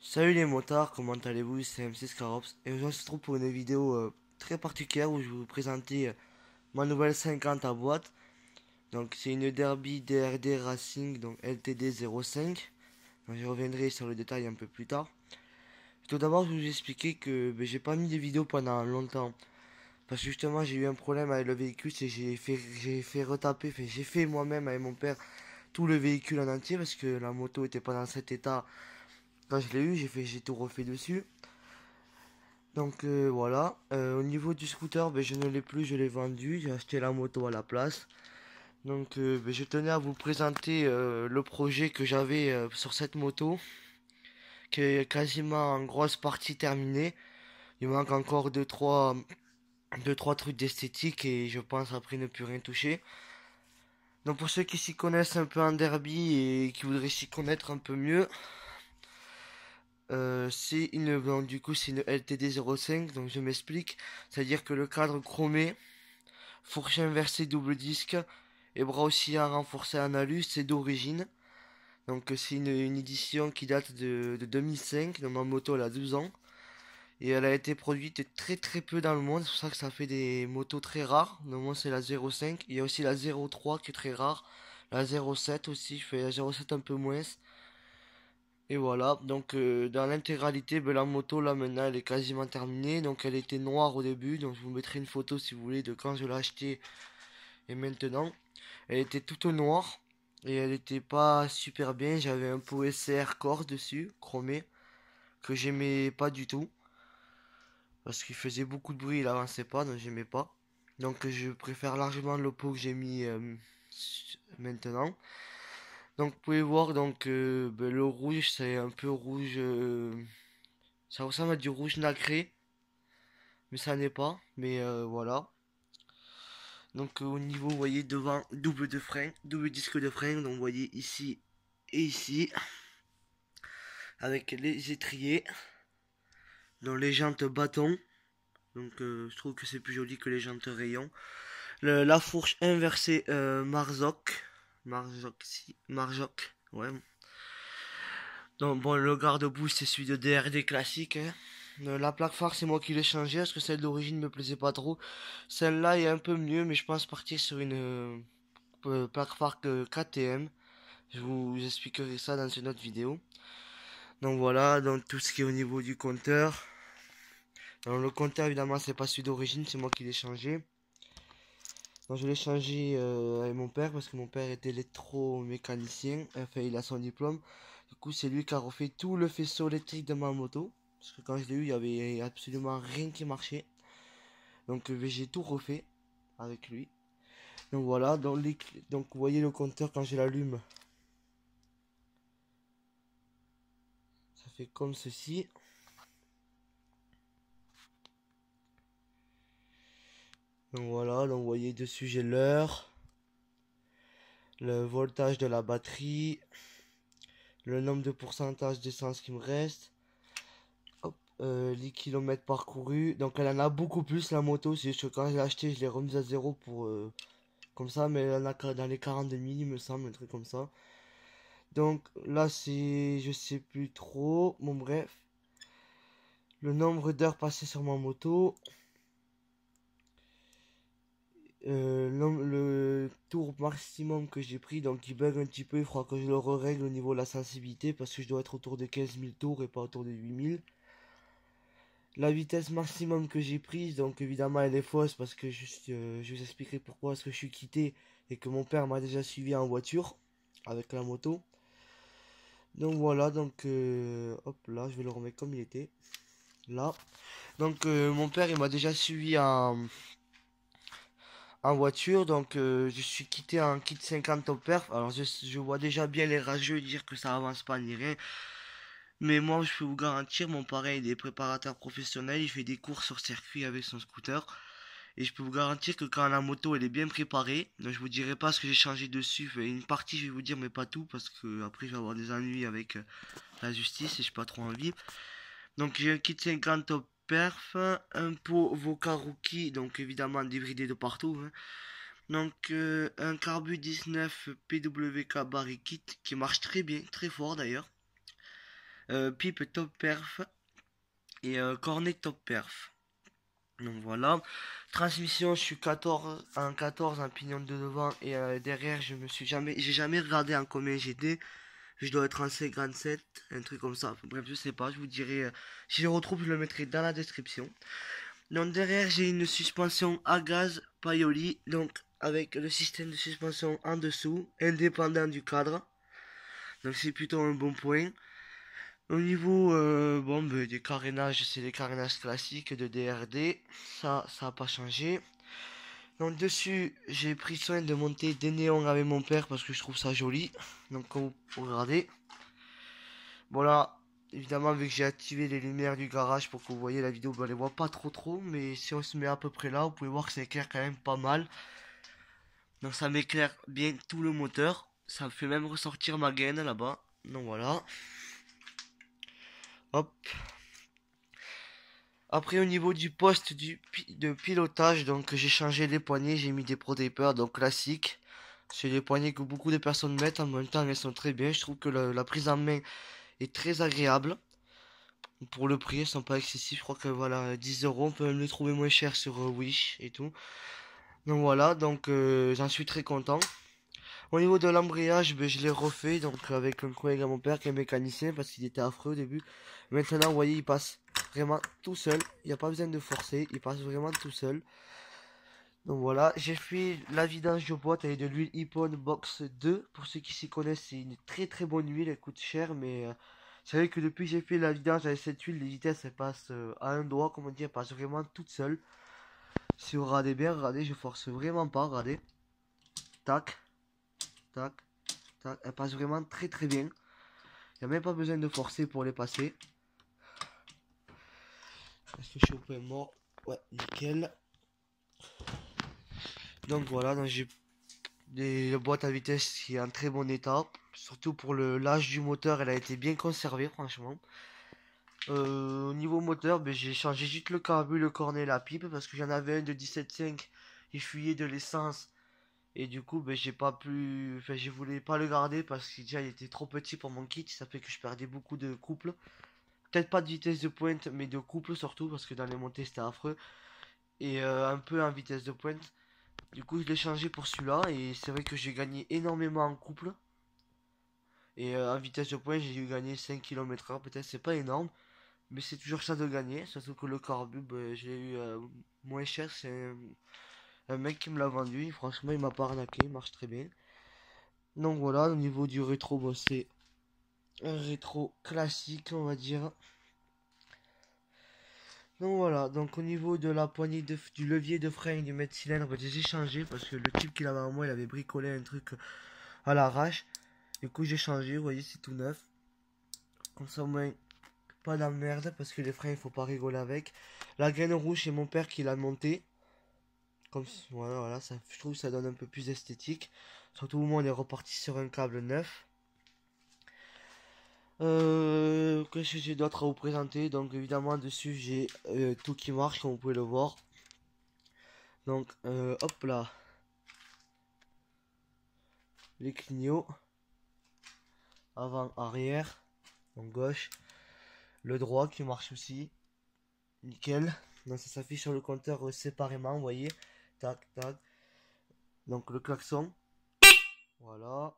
Salut les motards, comment allez-vous? C'est MC Scarops et aujourd'hui on se retrouve pour une vidéo très particulière où je vais vous présenter ma nouvelle 50 à boîte. Donc c'est une Derby DRD Racing, donc LTD 05. Donc, je reviendrai sur le détail un peu plus tard. Tout d'abord je vais vous expliquer que j'ai pas mis de vidéo pendant longtemps. Parce que justement j'ai eu un problème avec le véhicule, c'est j'ai fait retaper, j'ai fait moi-même avec mon père tout le véhicule en entier parce que la moto était pas dans cet état. Quand je l'ai eu, j'ai tout refait dessus. Donc voilà. Au niveau du scooter, je ne l'ai plus, je l'ai vendu. J'ai acheté la moto à la place. Donc je tenais à vous présenter le projet que j'avais sur cette moto, qui est quasiment en grosse partie terminée. Il manque encore deux, trois trucs d'esthétique et je pense après ne plus rien toucher. Donc pour ceux qui s'y connaissent un peu en derby et qui voudraient s'y connaître un peu mieux, du coup c'est une LTD 05, donc je m'explique. C'est-à-dire que le cadre chromé, fourche inversée double disque et bras oscillants renforcés en alu, c'est d'origine. Donc c'est une édition qui date de 2005, donc ma moto elle a 12 ans. Et elle a été produite très très peu dans le monde, c'est pour ça que ça fait des motos très rares. Normalement c'est la 05, il y a aussi la 03 qui est très rare. La 07 aussi, je fais la 07 un peu moins. Et voilà, donc dans l'intégralité, la moto là maintenant elle est quasiment terminée. Donc elle était noire au début, donc je vous mettrai une photo si vous voulez de quand je l'ai achetée et maintenant. Elle était toute noire et elle était pas super bien. J'avais un pot SR Core dessus, chromé, que j'aimais pas du tout. Parce qu'il faisait beaucoup de bruit, il avançait pas, donc j'aimais pas. Donc je préfère largement le pot que j'ai mis maintenant. Donc vous pouvez voir donc le rouge c'est un peu rouge, ça ressemble à du rouge nacré, mais ça n'est pas. Mais voilà. Donc au niveau vous voyez devant double de frein, double disque de frein, donc vous voyez ici et ici, avec les étriers, dans les jantes bâton. Donc je trouve que c'est plus joli que les jantes rayons. La fourche inversée Marzoc, Marjoc, ouais. Donc bon, le garde-boue c'est celui de DRD classique, hein. La plaque phare c'est moi qui l'ai changé parce que celle d'origine me plaisait pas trop. Celle-là est un peu mieux, mais je pense partir sur une plaque phare KTM. Je vous expliquerai ça dans une autre vidéo. Donc voilà, donc tout ce qui est au niveau du compteur. Alors le compteur évidemment c'est pas celui d'origine, c'est moi qui l'ai changé. Donc je l'ai changé avec mon père parce que mon père est électromécanicien, enfin il a son diplôme. Du coup c'est lui qui a refait tout le faisceau électrique de ma moto. Parce que quand je l'ai eu il y avait absolument rien qui marchait. Donc j'ai tout refait avec lui. Donc voilà, donc vous voyez le compteur quand je l'allume. Ça fait comme ceci. Donc voilà, donc vous voyez dessus j'ai l'heure, le voltage de la batterie, le nombre de pourcentage d'essence qui me reste, hop, les kilomètres parcourus. Donc elle en a beaucoup plus la moto, c'est juste que quand je l'ai acheté je l'ai remise à zéro pour comme ça, mais elle en a dans les 42 000 il me semble, un truc comme ça. Donc là c'est, je sais plus trop, bon bref, le nombre d'heures passées sur ma moto. Le tour maximum que j'ai pris, donc il bug un petit peu, il faudra que je le règle au niveau de la sensibilité parce que je dois être autour de 15 000 tours et pas autour de 8 000. La vitesse maximum que j'ai prise, donc évidemment elle est fausse parce que je vous expliquerai pourquoi est-ce que je suis quitté et que mon père m'a déjà suivi en voiture avec la moto. Donc voilà, donc hop là, je vais le remettre comme il était. Là. Donc mon père il m'a déjà suivi en voiture, donc je suis quitté en kit 50 top perf. Alors je vois déjà bien les rageux dire que ça avance pas ni rien, mais moi je peux vous garantir, mon parrain il est préparateur professionnel, il fait des courses sur circuit avec son scooter, et je peux vous garantir que quand la moto elle est bien préparée, donc je vous dirai pas ce que j'ai changé dessus, une partie je vais vous dire mais pas tout, parce que après je vais avoir des ennuis avec la justice et j'ai pas trop envie. Donc j'ai un kit 50 top perf, un pot Voca Rookie, donc évidemment débridé de partout, hein. Donc un Carbu 19 PWK Barry Kit qui marche très bien, très fort d'ailleurs. Pipe top perf et cornet top perf. Donc voilà. Transmission, je suis 14 en 14 en pignon de devant et derrière j'ai jamais regardé en combien j'étais. Je dois être en 57, un truc comme ça. Enfin, bref, je sais pas, je vous dirai. Si je retrouve, je le mettrai dans la description. Donc derrière, j'ai une suspension à gaz Paoli, donc avec le système de suspension en dessous, indépendant du cadre. Donc c'est plutôt un bon point. Au niveau bon, des carénages, c'est des carénages classiques de DRD. Ça a pas changé. Donc dessus, j'ai pris soin de monter des néons avec mon père parce que je trouve ça joli. Donc comme vous regardez. Voilà, évidemment, vu que j'ai activé les lumières du garage pour que vous voyez la vidéo, on les voit pas trop, mais si on se met à peu près là, vous pouvez voir que ça éclaire quand même pas mal. Donc ça m'éclaire bien tout le moteur. Ça me fait même ressortir ma gaine là-bas. Donc voilà. Hop. Après au niveau du poste de pilotage, donc j'ai changé les poignées, j'ai mis des protépeurs, donc classiques. C'est les poignées que beaucoup de personnes mettent, en même temps elles sont très bien. Je trouve que la prise en main est très agréable. Pour le prix, elles sont pas excessifs. Je crois que voilà, 10 euros, on peut même le trouver moins cher sur Wish et tout. Donc voilà, donc j'en suis très content. Au niveau de l'embrayage, ben, je l'ai refait donc avec un collègue à mon père qui est mécanicien parce qu'il était affreux au début. Maintenant, vous voyez, il passe vraiment tout seul. Il n'y a pas besoin de forcer, il passe vraiment tout seul. Donc voilà, j'ai fait la vidange de boîte avec de l'huile Ippon Box 2. Pour ceux qui s'y connaissent, c'est une très bonne huile, elle coûte cher, mais c'est vrai que depuis que j'ai fait la vidange avec cette huile, les vitesses elles passent à un doigt, comme on dit, elles passent vraiment toutes seules. Si vous regardez bien, regardez, je force vraiment pas, regardez. Tac, tac, tac, elles passent vraiment très bien. Il n'y a même pas besoin de forcer pour les passer. Est-ce que je suis au point mort? Ouais, nickel. Donc voilà, donc j'ai des boîtes à vitesse qui est en très bon état. Surtout pour l'âge du moteur, elle a été bien conservée, franchement. Au niveau moteur, ben, j'ai changé juste le carbu, le cornet et la pipe parce que j'en avais un de 17,5. Il fuyait de l'essence. Et du coup, ben, j'ai pas pu. Enfin, je voulais pas le garder parce que déjà il était trop petit pour mon kit. Ça fait que je perdais beaucoup de couple. Peut-être pas de vitesse de pointe, mais de couple surtout parce que dans les montées c'était affreux. Et un peu en vitesse de pointe. Du coup, je l'ai changé pour celui-là. Et c'est vrai que j'ai gagné énormément en couple. Et en vitesse de pointe, j'ai dû gagner 5 km/h. Peut-être c'est pas énorme. Mais c'est toujours ça de gagner. Surtout que le carbu, ben, je l'ai eu moins cher. C'est un mec qui me l'a vendu. Franchement, il m'a pas arnaqué. Il marche très bien. Donc voilà, au niveau du rétro, bon, c'est un rétro classique, on va dire. Donc voilà, donc au niveau de la poignée du levier de frein et du mètre cylindre, ben, j'ai changé parce que le type qu'il avait à moi, il avait bricolé un truc à l'arrache. Du coup, j'ai changé, vous voyez, c'est tout neuf. Comme ça, au moins, pas la merde parce que les freins, il faut pas rigoler avec. La graine rouge, c'est mon père qui l'a monté. Comme voilà, ça, je trouve que ça donne un peu plus esthétique. Surtout au moment où on est reparti sur un câble neuf. Qu'est-ce que j'ai d'autre à vous présenter? Donc évidemment dessus j'ai tout qui marche comme vous pouvez le voir. Donc hop là. Les clignots. Avant, arrière. Donc gauche. Le droit qui marche aussi. Nickel. Donc ça s'affiche sur le compteur séparément, vous voyez. Tac, tac. Donc le klaxon. Voilà.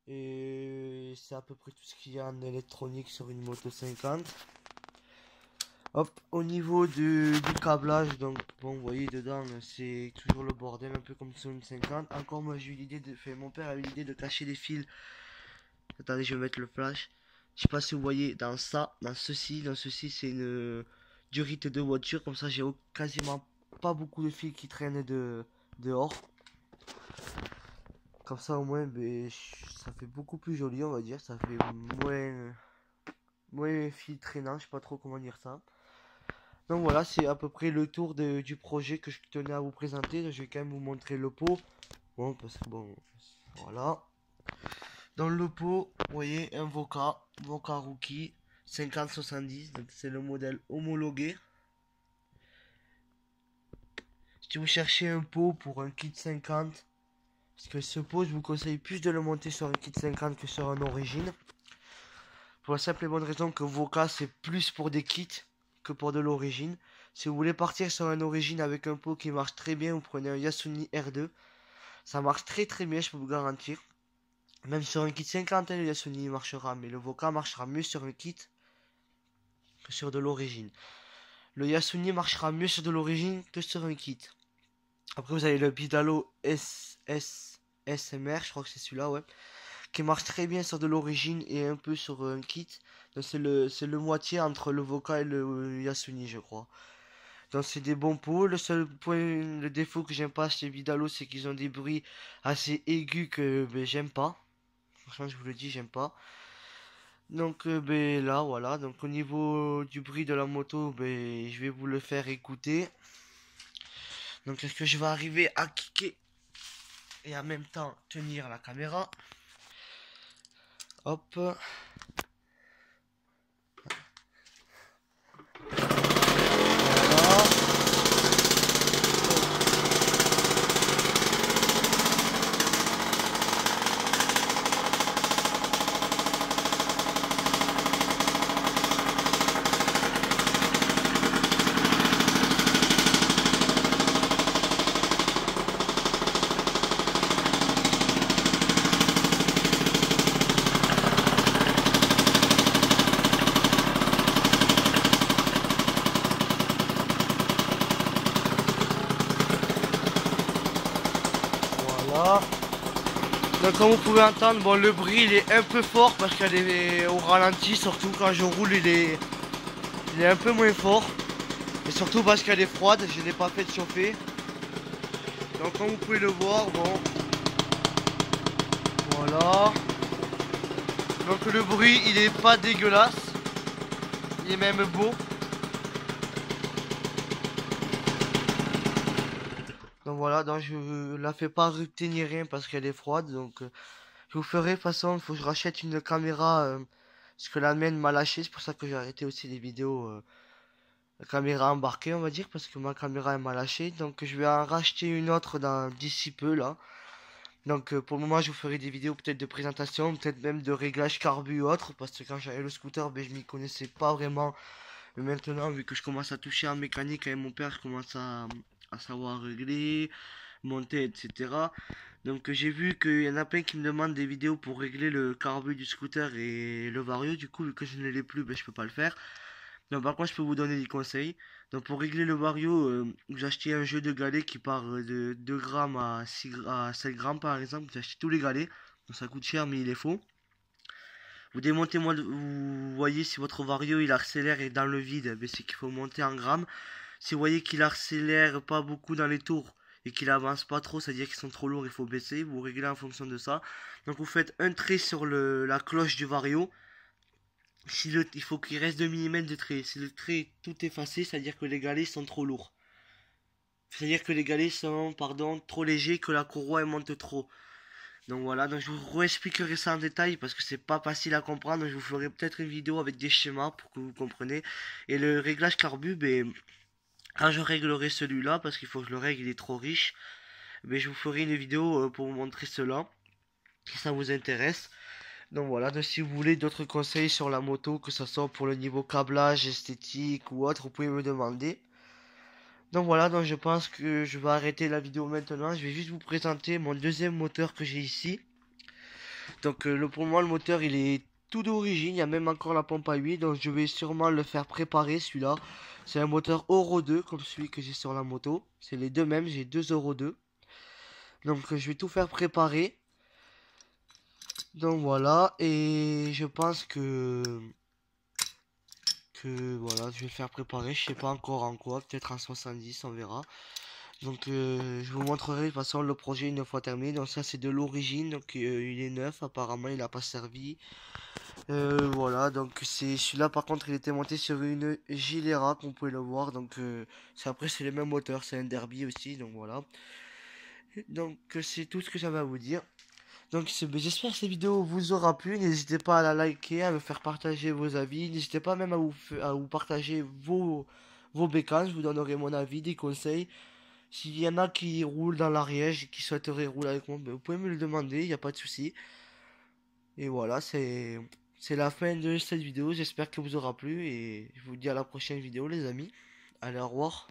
Et c'est à peu près tout ce qu'il y a en électronique sur une moto 50. Hop, au niveau du câblage, donc bon, vous voyez dedans, c'est toujours le bordel, un peu comme sur une 50. Encore, moi j'ai eu l'idée de faire, mon père a eu l'idée de cacher les fils. Attendez, je vais mettre le flash. Je sais pas si vous voyez dans ça, dans ceci, c'est une durite de voiture, comme ça j'ai quasiment pas beaucoup de fils qui traînent dehors. Comme ça au moins, ben, ça fait beaucoup plus joli, on va dire, ça fait moins fil traînant, je sais pas trop comment dire ça. Donc voilà, c'est à peu près le tour du projet que je tenais à vous présenter. Je vais quand même vous montrer le pot. Bon, parce que bon, voilà. Dans le pot, vous voyez un Voca Rookie. 5070, donc c'est le modèle homologué. Si vous cherchez un pot pour un kit 50, parce que ce pot, je vous conseille plus de le monter sur un kit 50 que sur un origine. Pour la simple et bonne raison que Voca, c'est plus pour des kits que pour de l'origine. Si vous voulez partir sur un origine avec un pot qui marche très bien, vous prenez un Yasuni R2. Ça marche très très bien, je peux vous garantir. Même sur un kit 50, le Yasuni marchera, mais le Voca marchera mieux sur un kit que sur de l'origine. Le Yasuni marchera mieux sur de l'origine que sur un kit. Après, vous avez le Bidalo SMR, je crois que c'est celui-là, ouais, qui marche très bien sur de l'origine et un peu sur un kit. Donc c'est le moitié entre le Voca et le Yasuni, je crois. Donc c'est des bons pots. Le seul point, le défaut que j'aime pas chez Vidalo, c'est qu'ils ont des bruits assez aigus que ben, j'aime pas. Franchement, je vous le dis, j'aime pas. Donc ben là, voilà. Donc au niveau du bruit de la moto, ben je vais vous le faire écouter. Donc est-ce que je vais arriver à kicker et en même temps tenir la caméra? Hop. Voilà. Voilà. Donc comme vous pouvez entendre, bon le bruit il est un peu fort parce qu'il y a des au ralenti, surtout quand je roule il est un peu moins fort. Et surtout parce qu'elle est froide, je n'ai pas fait de chauffer. Donc comme vous pouvez le voir, bon. Voilà. Donc le bruit il est pas dégueulasse. Il est même beau. Donc voilà, donc je la fais pas rupter ni rien parce qu'elle est froide. Donc je vous ferai de toute façon, il faut que je rachète une caméra. Parce que la mienne m'a lâché, c'est pour ça que j'ai arrêté aussi les vidéos. La caméra embarquée on va dire parce que ma caméra elle m'a lâché, donc je vais en racheter une autre d'ici peu là. Donc pour le moment je vous ferai des vidéos peut-être de présentation, peut-être même de réglage carbu ou autre, parce que quand j'avais le scooter ben, je m'y connaissais pas vraiment. Mais maintenant vu que je commence à toucher en mécanique avec mon père, je commence à savoir régler, monter, etc. Donc j'ai vu qu'il y en a plein qui me demandent des vidéos pour régler le carbu du scooter et le vario. Du coup vu que je ne l'ai plus ben, je peux pas le faire. Non, par contre, je peux vous donner des conseils. Donc, pour régler le Wario, j'ai acheté un jeu de galets qui part de 2 grammes à 7 grammes par exemple. J'ai acheté tous les galets. Donc, ça coûte cher, mais il est faux. Vous démontez, vous voyez si votre Wario il accélère et dans le vide, ben, c'est qu'il faut monter en grammes. Si vous voyez qu'il accélère pas beaucoup dans les tours et qu'il avance pas trop, c'est-à-dire qu'ils sont trop lourds, il faut baisser. Vous réglez en fonction de ça. Donc, vous faites un trait sur la cloche du Wario. Si il faut qu'il reste 2 mm de trait. Si le trait est tout effacé, c'est-à-dire que les galets sont trop lourds. C'est-à-dire que les galets sont, pardon, trop légers, que la courroie elle monte trop. Donc voilà, donc je vous réexpliquerai ça en détail parce que c'est pas facile à comprendre. Je vous ferai peut-être une vidéo avec des schémas pour que vous compreniez. Et le réglage carbu, ben, quand je réglerai celui-là, parce qu'il faut que je le règle, il est trop riche, ben, je vous ferai une vidéo pour vous montrer cela, si ça vous intéresse. Donc voilà, donc si vous voulez d'autres conseils sur la moto, que ce soit pour le niveau câblage, esthétique ou autre, vous pouvez me demander. Donc voilà, donc je pense que je vais arrêter la vidéo maintenant. Je vais juste vous présenter mon deuxième moteur que j'ai ici. Donc pour moi le moteur il est tout d'origine, il y a même encore la pompe à huile. Donc je vais sûrement le faire préparer celui-là. C'est un moteur Euro 2 comme celui que j'ai sur la moto. C'est les deux mêmes, j'ai deux Euro 2. Donc je vais tout faire préparer. Donc voilà, et je pense que voilà, je vais le faire préparer, je sais pas encore en quoi, peut-être en 70, on verra. Donc je vous montrerai de toute façon le projet une fois terminé. Donc ça c'est de l'origine, donc il est neuf, apparemment il n'a pas servi. Voilà, donc c'est celui-là par contre il était monté sur une Gilera, comme vous pouvez le voir. Donc après c'est le même moteur, c'est un Derby aussi, donc voilà. Donc c'est tout ce que j'avais à vous dire. Donc j'espère que cette vidéo vous aura plu. N'hésitez pas à la liker, à me faire partager vos avis. N'hésitez pas même à vous partager vos bécanes. Je vous donnerai mon avis, des conseils. S'il y en a qui roulent dans l'Ariège, qui souhaiteraient rouler avec moi, ben, vous pouvez me le demander, il n'y a pas de souci. Et voilà, c'est la fin de cette vidéo. J'espère qu'elle vous aura plu et je vous dis à la prochaine vidéo, les amis. Allez, au revoir.